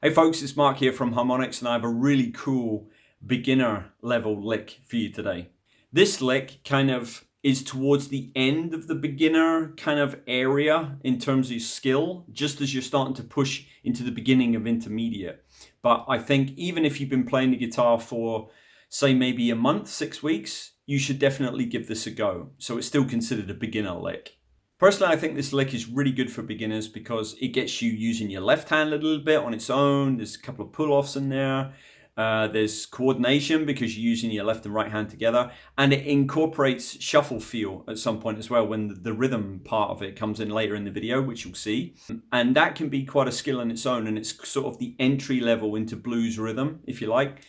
Hey folks, it's Mark here from Harmonics, and I have a really cool beginner level lick for you today. This lick kind of is towards the end of the beginner kind of area in terms of skill, just as you're starting to push into the beginning of intermediate. But I think even if you've been playing the guitar for, say, maybe a month, 6 weeks, you should definitely give this a go. So it's still considered a beginner lick. Personally, I think this lick is really good for beginners because it gets you using your left hand a little bit on its own. There's a couple of pull-offs in there. There's coordination because you're using your left and right hand together. And it incorporates shuffle feel at some point as well when the rhythm part of it comes in later in the video, which you'll see. And that can be quite a skill on its own. And it's sort of the entry level into blues rhythm, if you like.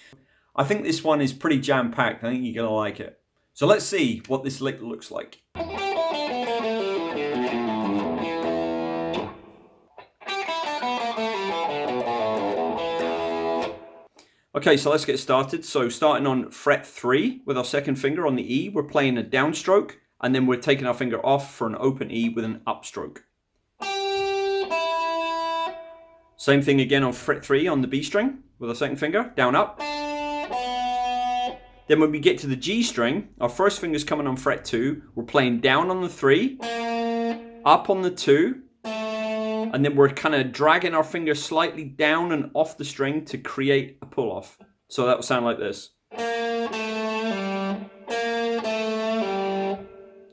I think this one is pretty jam-packed. I think you're going to like it. So let's see what this lick looks like. Okay, so let's get started. So starting on fret 3 with our second finger on the E, we're playing a downstroke, and then we're taking our finger off for an open E with an upstroke. Same thing again on fret 3 on the B string with our second finger, down, up. Then when we get to the G string, our first finger's coming on fret 2, we're playing down on the 3, up on the 2, and then we're kind of dragging our finger slightly down and off the string to create a pull-off. So that will sound like this.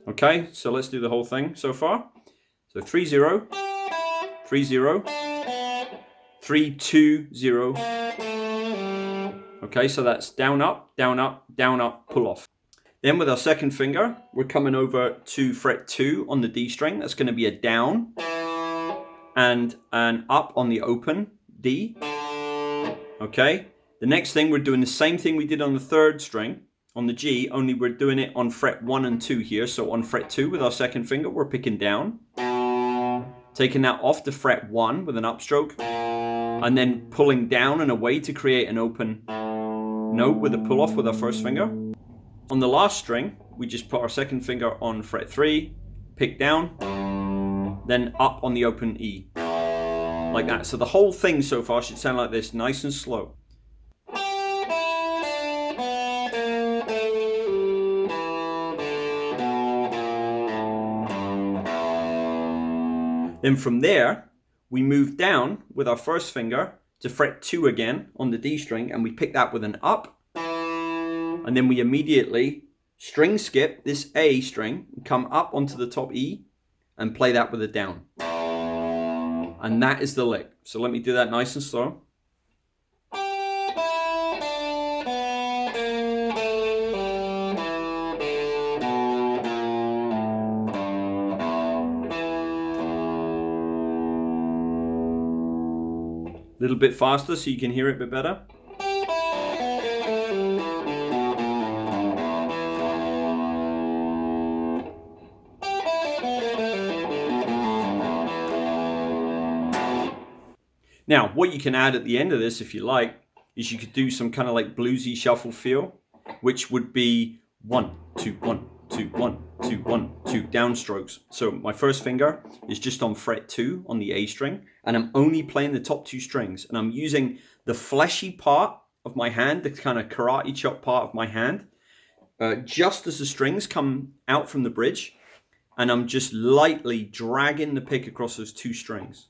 Okay, so let's do the whole thing so far. So 3-0, 3-0, 3-2-0. Okay, so that's down, up, down, up, down, up, pull-off. Then with our second finger, we're coming over to fret 2 on the D string. That's going to be a down and an up on the open D. Okay, the next thing, we're doing the same thing we did on the third string on the G, only we're doing it on fret 1 and 2 here. So on fret 2 with our second finger, we're picking down, taking that off to fret 1 with an upstroke, and then pulling down and away to create an open note with a pull off with our first finger. On the last string, we just put our second finger on fret 3, pick down, then up on the open E, like that. So the whole thing so far should sound like this, nice and slow. Then from there, we move down with our first finger to fret 2 again on the D string, and we pick that with an up, and then we immediately string skip this A string, come up onto the top E, and play that with a down. And that is the lick. So let me do that nice and slow. A little bit faster so you can hear it a bit better. Now, what you can add at the end of this, if you like, is you could do some kind of like bluesy shuffle feel, which would be 1, 2, 1, 2, 1, 2, 1, 2 downstrokes. So my first finger is just on fret 2 on the A string, and I'm only playing the top 2 strings, and I'm using the fleshy part of my hand, the kind of karate chop part of my hand, just as the strings come out from the bridge, and I'm just lightly dragging the pick across those 2 strings.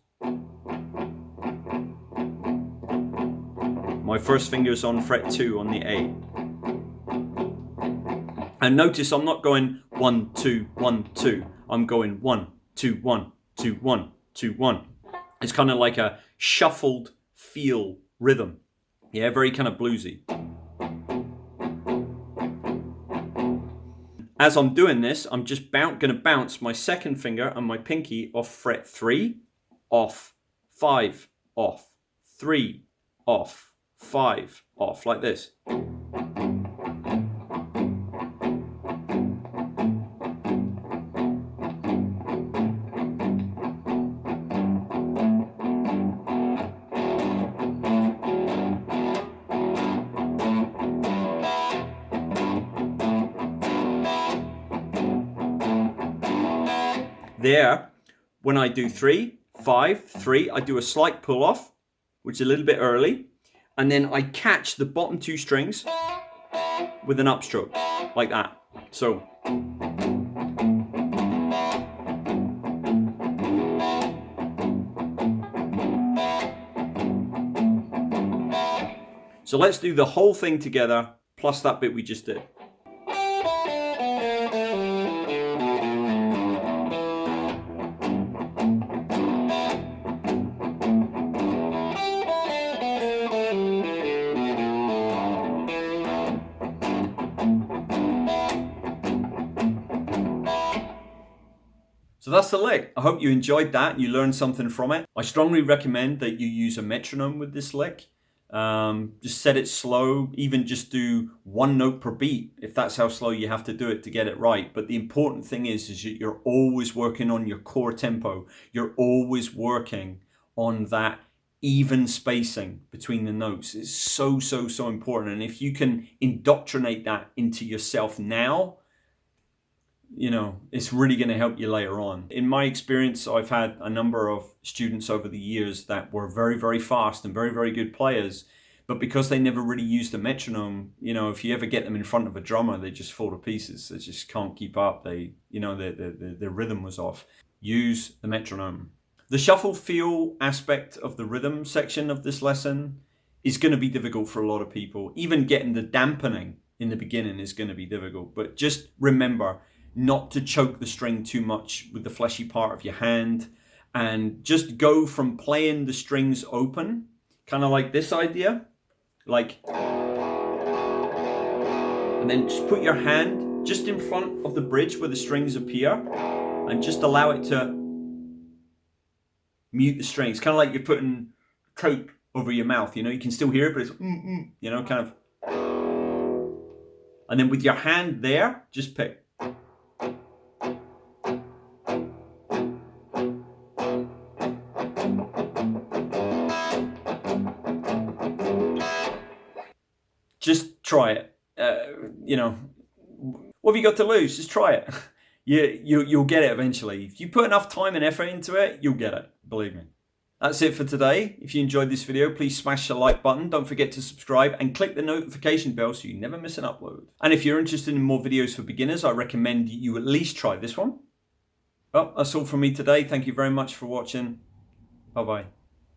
My first finger's on fret 2 on the A. And notice I'm not going 1, 2, 1, 2. I'm going 1, 2, 1, 2, 1, 2, 1. It's kind of like a shuffled feel rhythm. Yeah, very kind of bluesy. As I'm doing this, I'm just going to bounce my second finger and my pinky off fret 3, off, 5, off, 3, off, 5, off, like this. There, when I do 3, 5, 3, I do a slight pull off which is a little bit early, and then I catch the bottom 2 strings with an upstroke, like that. So. So let's do the whole thing together, plus that bit we just did. So that's the lick. I hope you enjoyed that and you learned something from it. I strongly recommend that you use a metronome with this lick. Just set it slow, even just do 1 note per beat if that's how slow you have to do it to get it right. But the important thing is that you're always working on your core tempo. You're always working on that even spacing between the notes. It's so important. And if you can indoctrinate that into yourself now, you know, it's really going to help you later on. In my experience, I've had a number of students over the years that were very fast and very good players, but because they never really used the metronome, you know, if you ever get them in front of a drummer, they just fall to pieces. They just can't keep up. They, you know, their rhythm was off. Use the metronome. The shuffle feel aspect of the rhythm section of this lesson is going to be difficult for a lot of people. Even getting the dampening in the beginning is going to be difficult, but just remember not to choke the string too much with the fleshy part of your hand, and just go from playing the strings open, kind of like this idea, like, and then just put your hand just in front of the bridge where the strings appear and just allow it to mute the strings, kind of like you're putting tape over your mouth, you know, you can still hear it, but it's you know, kind of, and then with your hand there, just pick. Just try it. You know, what have you got to lose? Just try it. You'll get it eventually. If you put enough time and effort into it, you'll get it. Believe me. That's it for today. If you enjoyed this video, please smash the like button. Don't forget to subscribe and click the notification bell so you never miss an upload. And if you're interested in more videos for beginners, I recommend you at least try this one. Well, that's all from me today. Thank you very much for watching. Bye-bye.